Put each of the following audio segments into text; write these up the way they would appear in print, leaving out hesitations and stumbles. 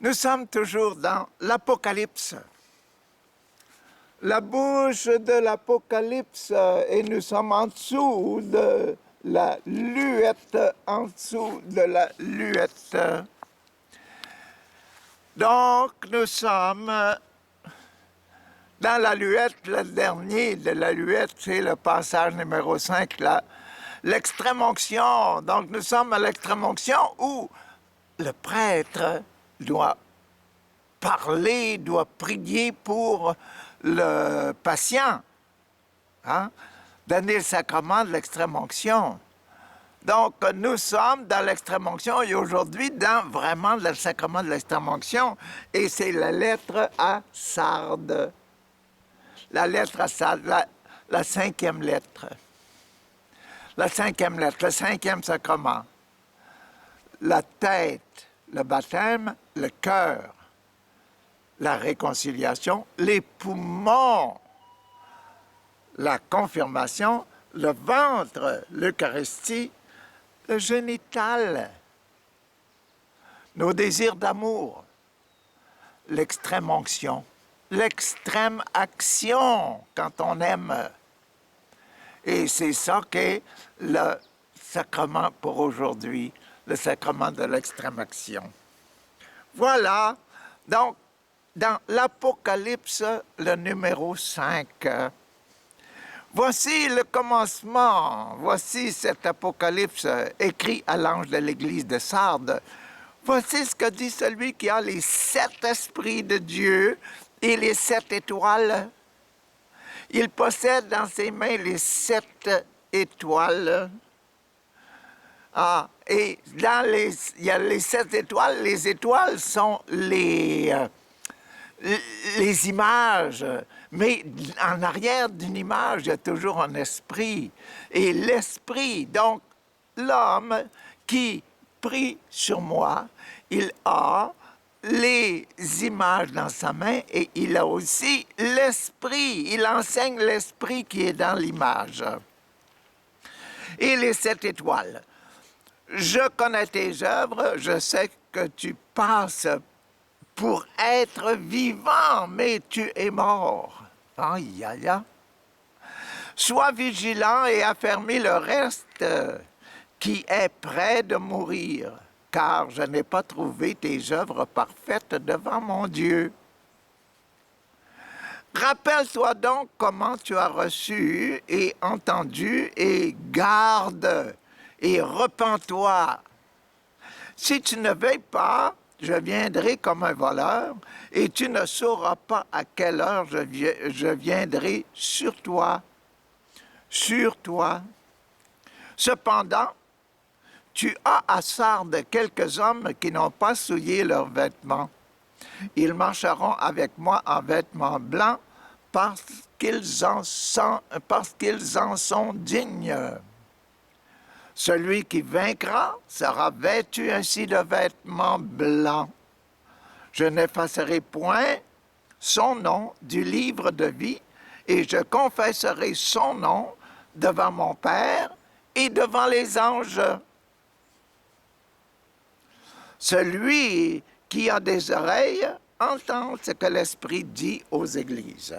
Nous sommes toujours dans l'Apocalypse. La bouche de l'Apocalypse, et nous sommes en dessous de la luette, en dessous de la luette. Donc, nous sommes dans la luette. Le dernier de la luette, c'est le passage numéro 5, l'extrême-onction. Donc, nous sommes à l'extrême-onction où le prêtre doit parler, doit prier pour le patient, donner le sacrement de l'extrême-onction. Donc, nous sommes dans l'extrême-onction et aujourd'hui dans vraiment le sacrement de l'extrême-onction. Et c'est la lettre à Sardes. La lettre à Sardes, la cinquième lettre. La cinquième lettre, le cinquième sacrement. La tête, le baptême, le cœur, la réconciliation, les poumons, la confirmation, le ventre, l'Eucharistie, le génital, nos désirs d'amour, l'extrême onction, l'extrême action quand on aime. Et c'est ça qu'est le sacrement pour aujourd'hui, le sacrement de l'extrême action. Voilà, donc, dans l'Apocalypse, le numéro 5, voici le commencement, voici cet Apocalypse écrit à l'ange de l'église de Sardes. Voici ce que dit celui qui a les 7 esprits de Dieu et les 7 étoiles. Il possède dans ses mains les 7 étoiles. Et il y a les 7 étoiles. Les étoiles sont les images. Mais en arrière d'une image, il y a toujours un esprit. Et l'esprit, donc l'homme qui prie sur moi, il a les images dans sa main et il a aussi l'esprit. Il enseigne l'esprit qui est dans l'image. Et les 7 étoiles. Je connais tes œuvres, je sais que tu passes pour être vivant, mais tu es mort. Aïe, aïe, aïe. Sois vigilant et affermis le reste qui est près de mourir, car je n'ai pas trouvé tes œuvres parfaites devant mon Dieu. Rappelle-toi donc comment tu as reçu et entendu et garde et repens-toi. Si tu ne veilles pas, je viendrai comme un voleur et tu ne sauras pas à quelle heure je viendrai sur toi. Sur toi. Cependant, tu as à Sardes quelques hommes qui n'ont pas souillé leurs vêtements. Ils marcheront avec moi en vêtements blancs parce qu'ils en sont dignes. Celui qui vaincra sera vêtu ainsi de vêtements blancs. Je n'effacerai point son nom du livre de vie et je confesserai son nom devant mon Père et devant les anges. Celui qui a des oreilles entend ce que l'Esprit dit aux églises.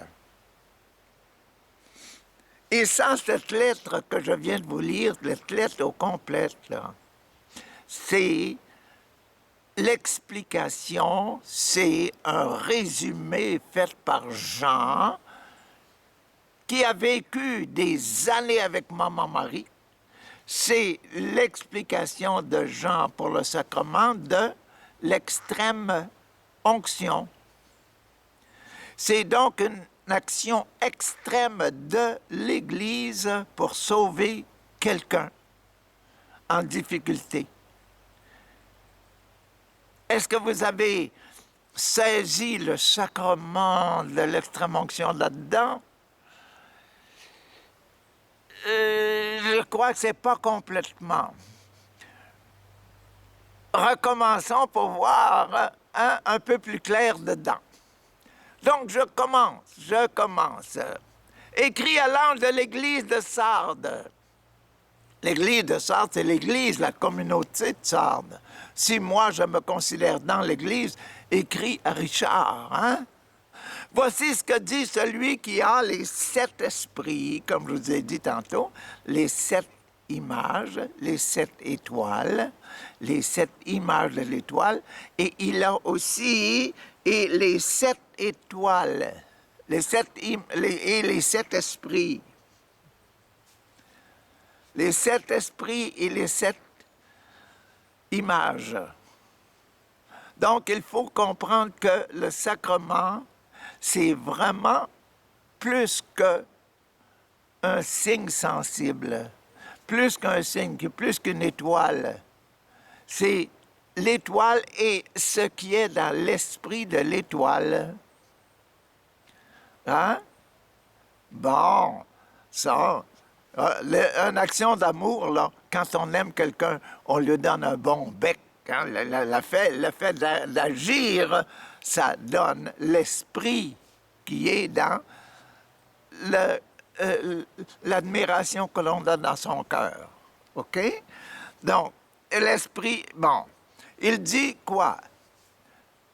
Et ça, cette lettre que je viens de vous lire, cette lettre au complète, c'est l'explication, c'est un résumé fait par Jean, qui a vécu des années avec Maman Marie. C'est l'explication de Jean pour le sacrement de l'extrême onction. C'est donc une action extrême de l'Église pour sauver quelqu'un en difficulté. Est-ce que vous avez saisi le sacrement de l'extrême-onction là-dedans? Je crois que ce n'est pas complètement. Recommençons pour voir un peu plus clair dedans. Donc, je commence. Écrit à l'ange de l'église de Sardes. L'église de Sardes, c'est l'église, la communauté de Sardes. Si moi, je me considère dans l'église, écrit à Richard, hein? Voici ce que dit celui qui a les 7 esprits, comme je vous ai dit tantôt, les 7 images, les 7 étoiles, les 7 images de l'étoile, et il a aussi les 7 étoiles, les 7 esprits. Les 7 esprits et les 7 images. Donc, il faut comprendre que le sacrement, c'est vraiment plus qu'un signe sensible, plus qu'un signe, plus qu'une étoile. C'est l'étoile et ce qui est dans l'esprit de l'étoile. Hein? Bon, ça, une action d'amour, là, quand on aime quelqu'un, on lui donne un bon bec. Hein? Le fait d'agir, ça donne l'esprit qui est dans l'admiration que l'on donne dans son cœur. OK? Donc, l'esprit, bon, il dit quoi?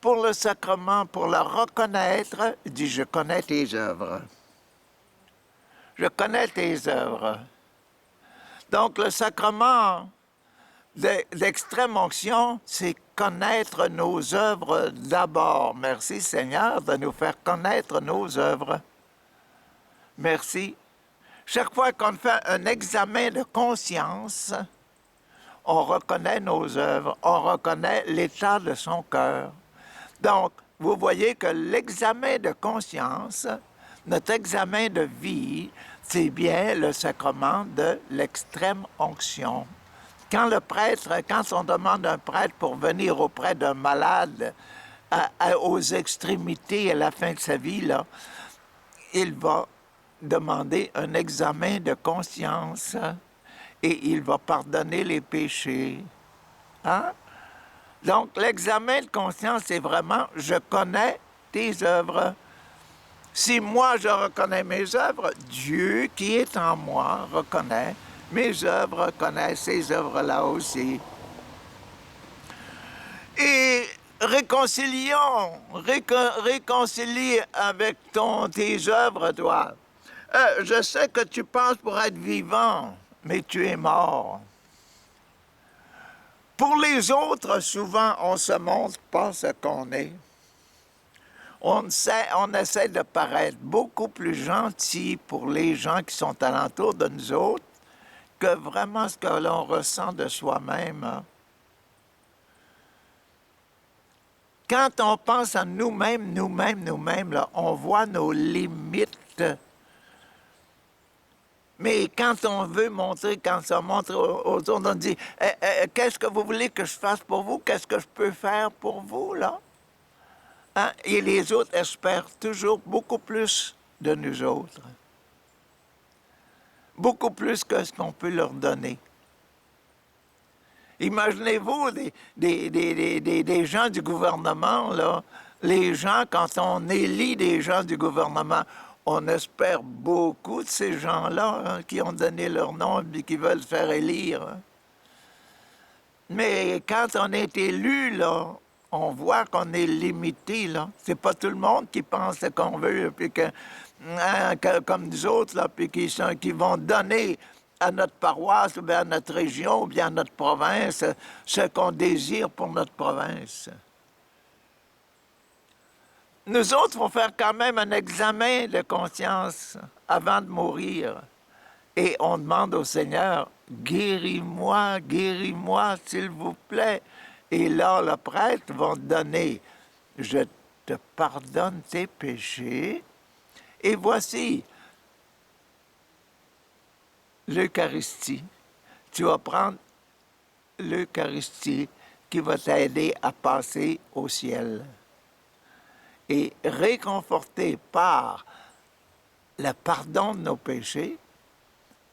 Pour le sacrement, pour le reconnaître, il dit, je connais tes œuvres. Je connais tes œuvres. Donc, le sacrement d'extrême onction, c'est connaître nos œuvres d'abord. Merci Seigneur de nous faire connaître nos œuvres. Merci. Chaque fois qu'on fait un examen de conscience, on reconnaît nos œuvres, on reconnaît l'état de son cœur. Donc, vous voyez que l'examen de conscience, notre examen de vie, c'est bien le sacrement de l'extrême onction. Quand on demande un prêtre pour venir auprès d'un malade aux extrémités à la fin de sa vie, là, il va demander un examen de conscience et il va pardonner les péchés. Hein? Donc, l'examen de conscience, c'est vraiment « je connais tes œuvres ». Si moi, je reconnais mes œuvres, Dieu qui est en moi reconnaît mes œuvres, reconnaît ces œuvres-là aussi. Et réconcilie avec tes œuvres, toi. Je sais que tu penses pour être vivant, mais tu es mort. Pour les autres, souvent, on ne se montre pas ce qu'on est. On essaie de paraître beaucoup plus gentil pour les gens qui sont alentour de nous autres que vraiment ce que l'on ressent de soi-même. Quand on pense à nous-mêmes, là, on voit nos limites. Mais quand on veut montrer, quand on montre aux autres, on dit qu'est-ce que vous voulez que je fasse pour vous? Qu'est-ce que je peux faire pour vous, là? Hein? Et les autres espèrent toujours beaucoup plus de nous autres. Beaucoup plus que ce qu'on peut leur donner. Imaginez-vous des gens du gouvernement, là. Les gens, quand on élit des gens du gouvernement, on espère beaucoup de ces gens-là hein, qui ont donné leur nom et qui veulent faire élire. Hein. Mais quand on est élu, là, on voit qu'on est limité, là. C'est pas tout le monde qui pense ce qu'on veut, puis comme nous autres, là, puis qui vont donner à notre paroisse, ou bien à notre région, ou bien à notre province, ce qu'on désire pour notre province. Nous autres, il faut faire quand même un examen de conscience avant de mourir. Et on demande au Seigneur, guéris-moi, s'il vous plaît. Et là, le prêtre va donner, je te pardonne tes péchés. Et voici l'Eucharistie. Tu vas prendre l'Eucharistie qui va t'aider à passer au ciel. Et réconforté par le pardon de nos péchés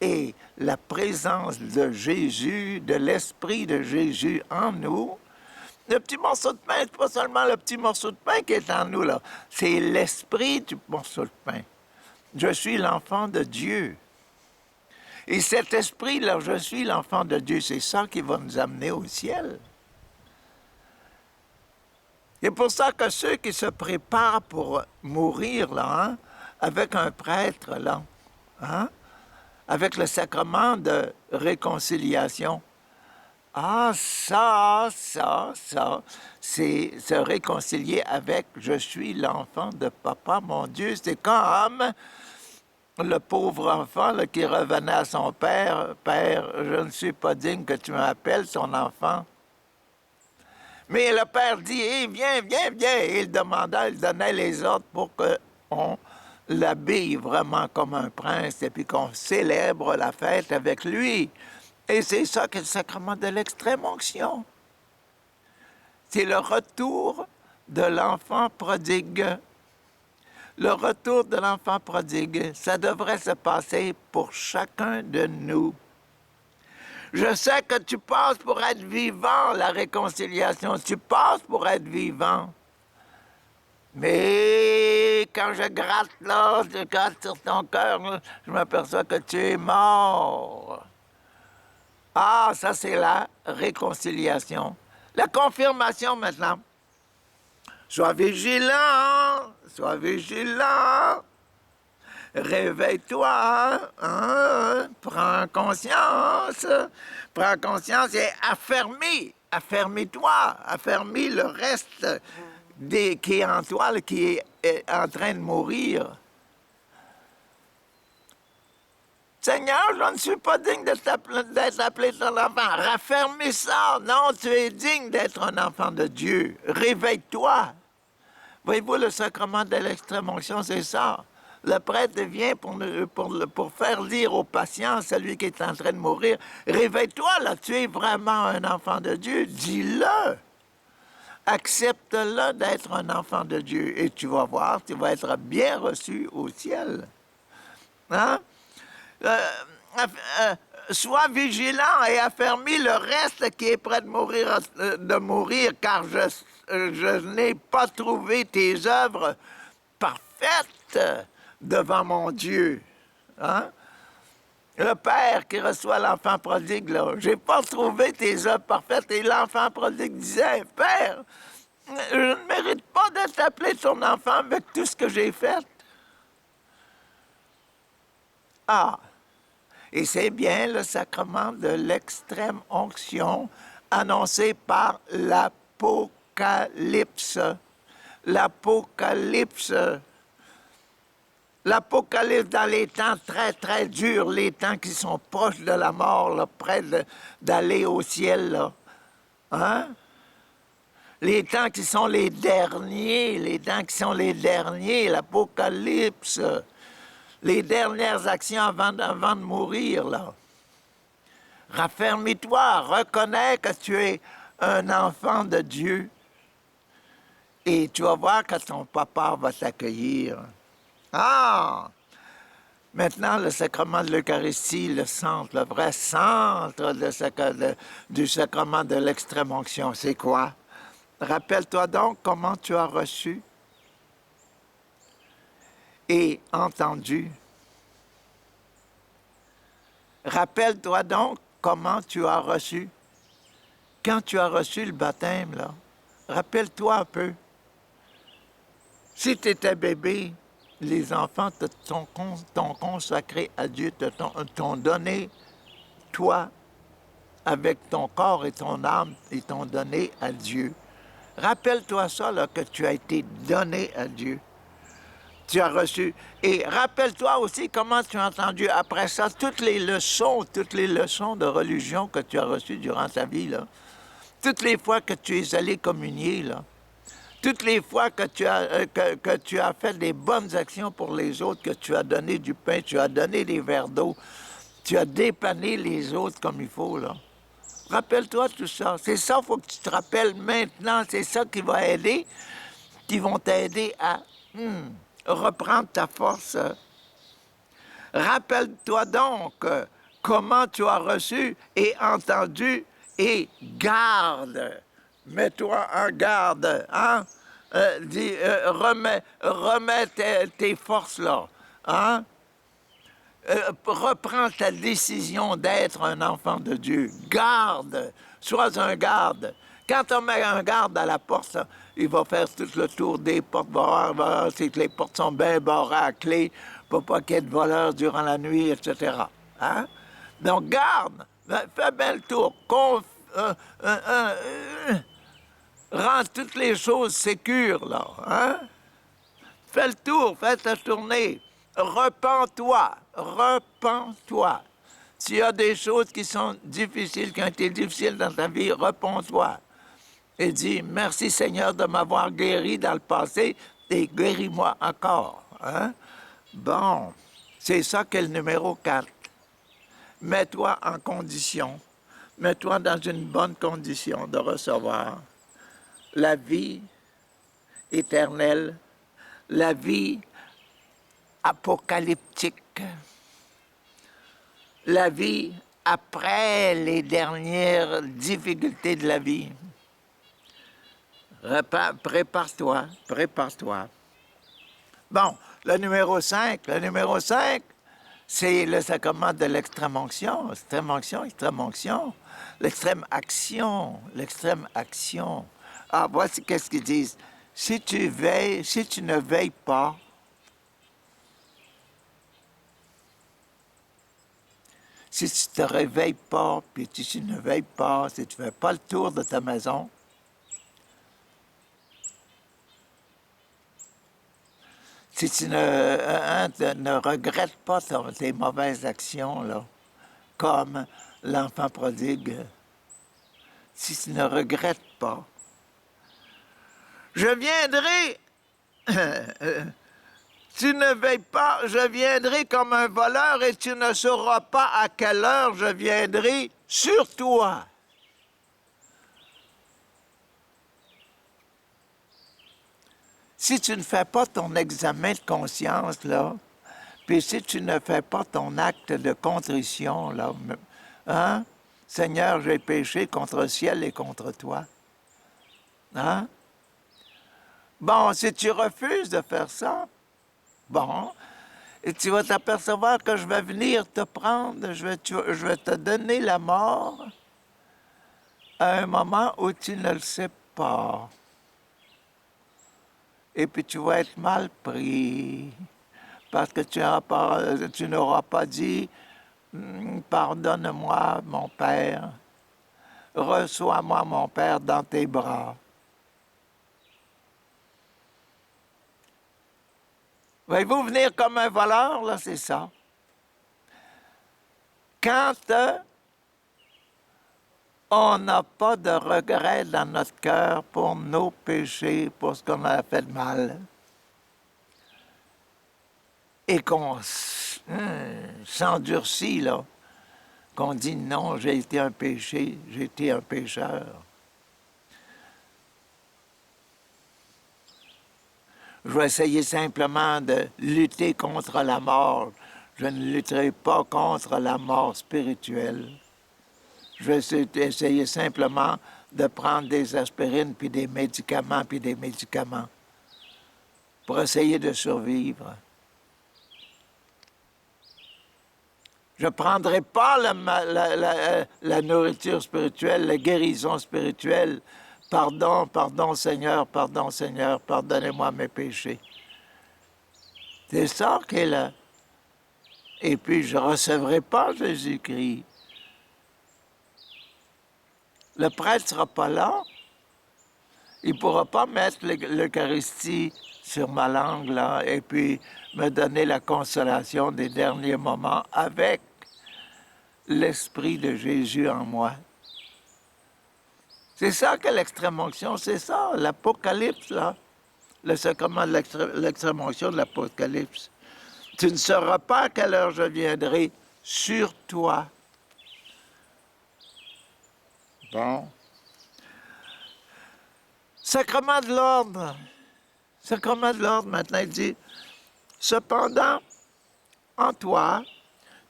et la présence de Jésus, de l'Esprit de Jésus en nous, le petit morceau de pain, c'est pas seulement le petit morceau de pain qui est en nous, là. C'est l'esprit du morceau de pain. Je suis l'enfant de Dieu. Et cet esprit-là, je suis l'enfant de Dieu, c'est ça qui va nous amener au ciel. C'est pour ça que ceux qui se préparent pour mourir, là, hein, avec un prêtre, là, hein, avec le sacrement de réconciliation, ah, c'est se réconcilier avec « je suis l'enfant de papa, mon Dieu ». C'est comme le pauvre enfant là, qui revenait à son père. « Père, je ne suis pas digne que tu m'appelles ton enfant ». Mais le père dit hey, « viens, viens, viens ». Il demandait, il donnait les ordres pour qu'on l'habille vraiment comme un prince et puis qu'on célèbre la fête avec lui. Et c'est ça qu'est le sacrement de l'extrême-onction. C'est le retour de l'enfant prodigue. Le retour de l'enfant prodigue, ça devrait se passer pour chacun de nous. Je sais que tu passes pour être vivant, la réconciliation. Tu passes pour être vivant. Mais quand je gratte là, je gratte sur ton cœur, là, je m'aperçois que tu es mort. Ah, ça c'est la réconciliation. La confirmation maintenant. Sois vigilant, sois vigilant. Réveille-toi, hein? Prends conscience et affermis-toi, affermis le reste qui est en toi, là, qui est en train de mourir. Seigneur, je ne suis pas digne d'être appelé ton enfant. Raffermis ça. Non, tu es digne d'être un enfant de Dieu. Réveille-toi. Voyez-vous, le sacrement de l'extrême-onction, c'est ça. Le prêtre vient pour faire dire au patient, celui qui est en train de mourir, réveille-toi, là, tu es vraiment un enfant de Dieu. Dis-le. Accepte-le d'être un enfant de Dieu. Et tu vas voir, tu vas être bien reçu au ciel. Hein? Sois vigilant et affermis le reste qui est prêt de mourir, car je n'ai pas trouvé tes œuvres parfaites devant mon Dieu. Hein? Le père qui reçoit l'enfant prodigue, là, j'ai pas trouvé tes œuvres parfaites. Et l'enfant prodigue disait, Père, je ne mérite pas d'être appelé ton enfant avec tout ce que j'ai fait. Ah! Et c'est bien le sacrement de l'extrême-onction annoncé par l'Apocalypse. L'Apocalypse. L'Apocalypse dans les temps très, très durs, les temps qui sont proches de la mort, là, près d'aller au ciel. Là. Hein? Les temps qui sont les derniers, l'Apocalypse. Les dernières actions avant de mourir, là. Raffermis-toi, reconnais que tu es un enfant de Dieu. Et tu vas voir que ton papa va t'accueillir. Ah! Maintenant, le sacrement de l'Eucharistie, le centre, le vrai centre du sacrement de l'extrême-onction, c'est quoi? Rappelle-toi donc comment tu as reçu et entendu. Rappelle-toi donc comment tu as reçu. Quand tu as reçu le baptême, là, rappelle-toi un peu. Si tu étais bébé, les enfants t'ont consacré à Dieu, t'ont donné, toi, avec ton corps et ton âme, ils t'ont donné à Dieu. Rappelle-toi ça, là, que tu as été donné à Dieu. Tu as reçu. Et rappelle-toi aussi comment tu as entendu après ça toutes les leçons de religion que tu as reçues durant ta vie, là. Toutes les fois que tu es allé communier, là. Toutes les fois que tu as fait des bonnes actions pour les autres, que tu as donné du pain, tu as donné des verres d'eau, tu as dépanné les autres comme il faut, là. Rappelle-toi tout ça. C'est ça, il faut que tu te rappelles maintenant. C'est ça qui va aider, qui vont t'aider à reprendre ta force. Rappelle-toi donc comment tu as reçu et entendu et garde. Mets-toi en garde, hein? Remets tes forces là, hein? reprends ta décision d'être un enfant de Dieu. Garde, sois un garde. Quand on met un garde à la porte, là, il va faire tout le tour des portes, c'est que les portes sont bien barrées à clé pour pas qu'il y ait de voleurs durant la nuit, etc. Hein? Donc garde, fais bien le tour, rends toutes les choses sécures, là. Hein? Fais le tour, fais ta tournée. Repens-toi, repens-toi. S'il y a des choses qui sont difficiles, qui ont été difficiles dans ta vie, repens-toi. Et dis, merci Seigneur de m'avoir guéri dans le passé et guéris-moi encore. Hein? Bon, c'est ça qu'est le numéro 4. Mets-toi en condition, mets-toi dans une bonne condition de recevoir la vie éternelle, la vie apocalyptique, la vie après les dernières difficultés de la vie. Prépare-toi, prépare-toi. Bon, le numéro 5, c'est le sacrement de l'extrême-onction, extrême-onction, extrême-onction, l'extrême-action, l'extrême-action. Ah, voici qu'est-ce qu'ils disent. Si tu ne veilles pas, si tu te réveilles pas, puis tu ne veilles pas, si tu ne fais pas le tour de ta maison, si tu ne regrettes pas tes mauvaises actions, là, comme l'enfant prodigue, si tu ne regrettes pas, je viendrai, tu ne veilles pas, je viendrai comme un voleur et tu ne sauras pas à quelle heure je viendrai sur toi. Si tu ne fais pas ton examen de conscience, là, puis si tu ne fais pas ton acte de contrition, là, hein? Seigneur, j'ai péché contre le ciel et contre toi. Hein? Bon, si tu refuses de faire ça, bon, et tu vas t'apercevoir que je vais venir te prendre, je vais te donner la mort à un moment où tu ne le sais pas. Et puis tu vas être mal pris, parce que tu n'auras pas dit « Pardonne-moi, mon Père, reçois-moi, mon Père, dans tes bras. » Voyez-vous venir comme un voleur, là, c'est ça. Quand on n'a pas de regret dans notre cœur pour nos péchés, pour ce qu'on a fait de mal, et qu'on s'endurcit, là, qu'on dit non, j'ai été un péché, j'ai été un pécheur. Je vais essayer simplement de lutter contre la mort. Je ne lutterai pas contre la mort spirituelle. Je vais essayer simplement de prendre des aspirines, puis des médicaments, pour essayer de survivre. Je ne prendrai pas la nourriture spirituelle, la guérison spirituelle. Pardon, Seigneur, pardonnez-moi mes péchés. C'est ça qui est là. Et puis, je ne recevrai pas Jésus-Christ. Le prêtre ne sera pas là. Il ne pourra pas mettre l'Eucharistie sur ma langue, là, et puis me donner la consolation des derniers moments avec l'Esprit de Jésus en moi. C'est ça que l'extrême-onction, c'est ça, l'Apocalypse, là. Le sacrement de l'extrême-onction de l'Apocalypse. Tu ne sauras pas à quelle heure je viendrai sur toi. Bon. Sacrement de l'ordre. Sacrement de l'ordre, maintenant, il dit, cependant, en toi,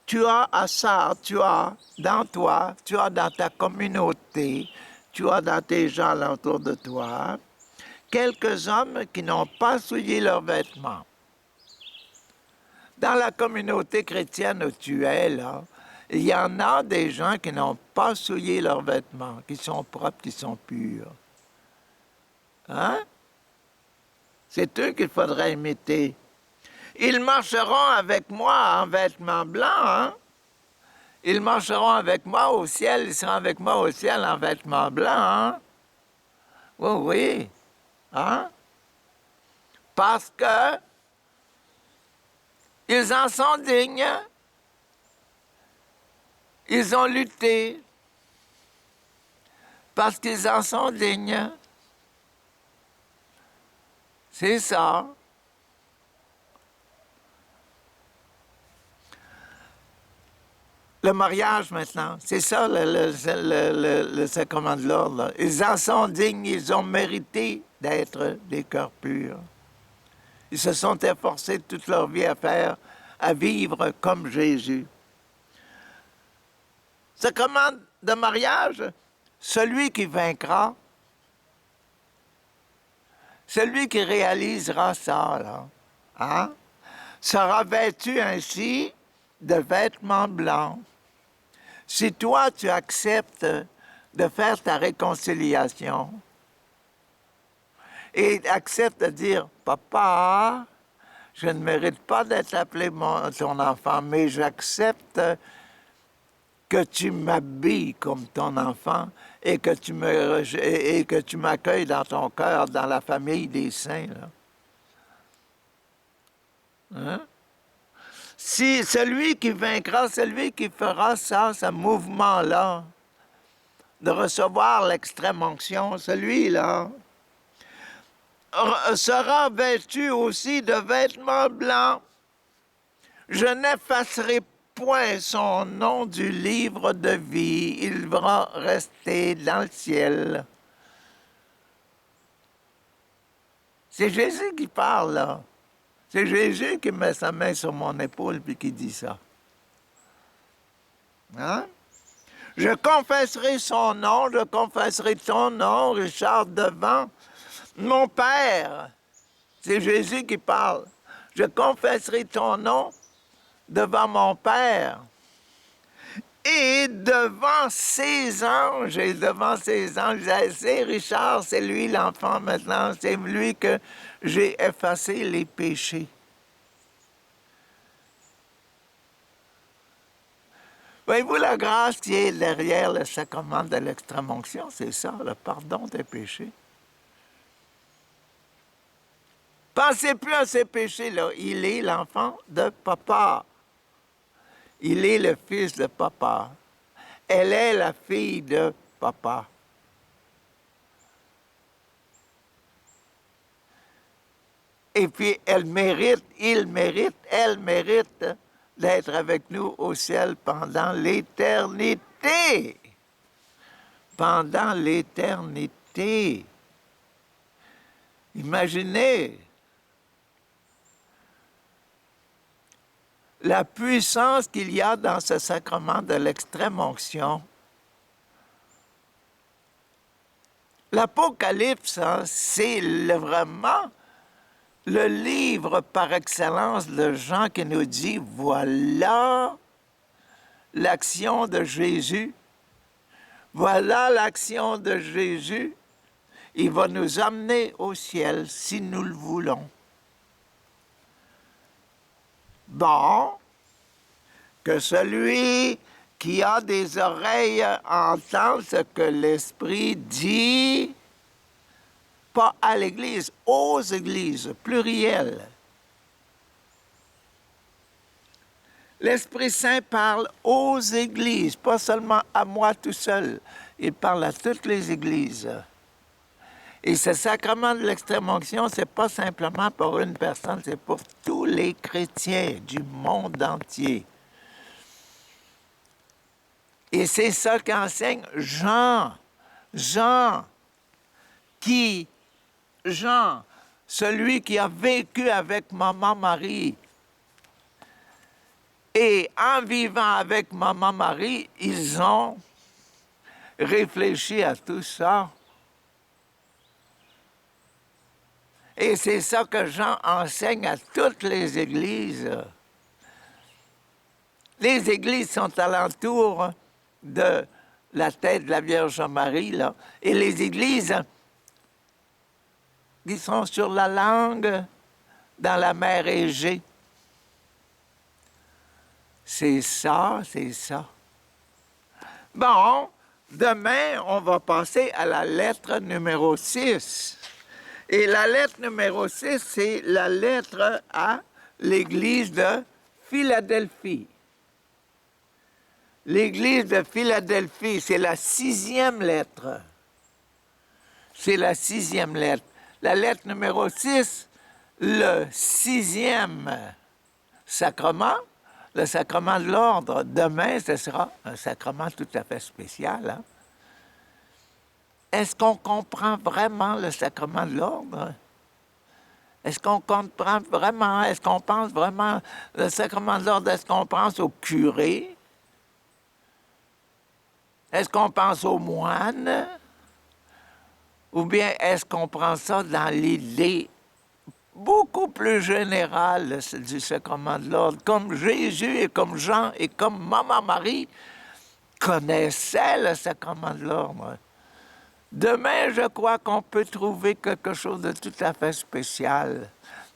tu as dans ta communauté, tu as dans tes gens alentour de toi, quelques hommes qui n'ont pas souillé leurs vêtements. Dans la communauté chrétienne où tu es, là, il y en a des gens qui n'ont pas souillé leurs vêtements, qui sont propres, qui sont purs. Hein? C'est eux qu'il faudrait imiter. Ils marcheront avec moi en vêtements blancs, hein? Ils marcheront avec moi au ciel, ils seront avec moi au ciel en vêtements blancs, hein? Oui, oui. Hein? Parce que ils en sont dignes. Ils ont lutté. Parce qu'ils en sont dignes. C'est ça. Le mariage maintenant, c'est ça le sacrement de l'ordre. Ils en sont dignes, ils ont mérité d'être des cœurs purs. Ils se sont efforcés toute leur vie à vivre comme Jésus. Sacrement de mariage, celui qui vaincra, celui qui réalisera ça, là, hein, sera vêtu ainsi de vêtements blancs. Si toi, tu acceptes de faire ta réconciliation et acceptes de dire, papa, je ne mérite pas d'être appelé ton enfant, mais j'accepte que tu m'habilles comme ton enfant et que tu m'accueilles dans ton cœur, dans la famille des saints. Là. Hein? Si celui qui vaincra, celui qui fera ça, ce mouvement-là, de recevoir l'extrême onction, celui-là, sera vêtu aussi de vêtements blancs. Je n'effacerai point son nom du livre de vie, il va rester dans le ciel. C'est Jésus qui parle, là. C'est Jésus qui met sa main sur mon épaule puis qui dit ça. Hein? Je confesserai son nom, je confesserai ton nom, Richard, devant mon Père. C'est Jésus qui parle. Je confesserai ton nom devant mon Père. Et devant ses anges, c'est Richard, c'est lui l'enfant maintenant, c'est lui que j'ai effacé les péchés. Voyez-vous la grâce qui est derrière le sacrement de l'extrême-onction, c'est ça, le pardon des péchés. Pensez plus à ces péchés-là, il est l'enfant de papa. Il est le fils de papa. Elle est la fille de papa. Et puis, elle mérite d'être avec nous au ciel pendant l'éternité. Pendant l'éternité. Imaginez la puissance qu'il y a dans ce sacrement de l'extrême-onction. L'Apocalypse, hein, c'est vraiment le livre par excellence de Jean qui nous dit, voilà l'action de Jésus, voilà l'action de Jésus, il va nous amener au ciel si nous le voulons. Bon, que celui qui a des oreilles entende ce que l'Esprit dit, pas à l'Église, aux Églises, pluriel. L'Esprit Saint parle aux Églises, pas seulement à moi tout seul, il parle à toutes les Églises. Et ce sacrement de l'extrême-onction, ce n'est pas simplement pour une personne, c'est pour tous les chrétiens du monde entier. Et c'est ça qu'enseigne Jean. Jean, celui qui a vécu avec Maman Marie. Et en vivant avec Maman Marie, ils ont réfléchi à tout ça. Et c'est ça que Jean enseigne à toutes les églises. Les églises sont alentour de la tête de la Vierge Marie, là. Et les églises qui sont sur la langue dans la mer Égée. C'est ça, c'est ça. Bon, demain, on va passer à la lettre numéro 6. Et la lettre numéro 6, c'est la lettre à l'église de Philadelphie. L'église de Philadelphie, c'est la 6e lettre. C'est la 6e lettre. La lettre numéro 6, le 6e sacrement, le sacrement de l'ordre. Demain, ce sera un sacrement tout à fait spécial. Hein? Est-ce qu'on comprend vraiment le sacrement de l'ordre? Est-ce qu'on comprend vraiment, est-ce qu'on pense vraiment le sacrement de l'ordre? Est-ce qu'on pense au curé? Est-ce qu'on pense aux moines? Ou bien est-ce qu'on prend ça dans l'idée beaucoup plus générale du sacrement de l'ordre, comme Jésus et comme Jean et comme Maman Marie connaissaient le sacrement de l'ordre? Demain, je crois qu'on peut trouver quelque chose de tout à fait spécial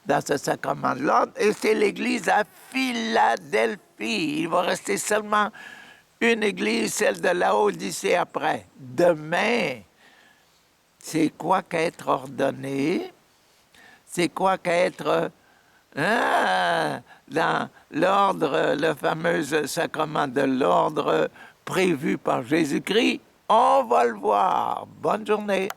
dans ce sacrement de l'ordre, et c'est l'église à Philadelphie. Il va rester seulement une église, celle de Laodicée après. Demain, c'est quoi qu'être ordonné? C'est quoi qu'être dans l'ordre, le fameux sacrement de l'ordre prévu par Jésus-Christ? On va le voir. Bonne journée.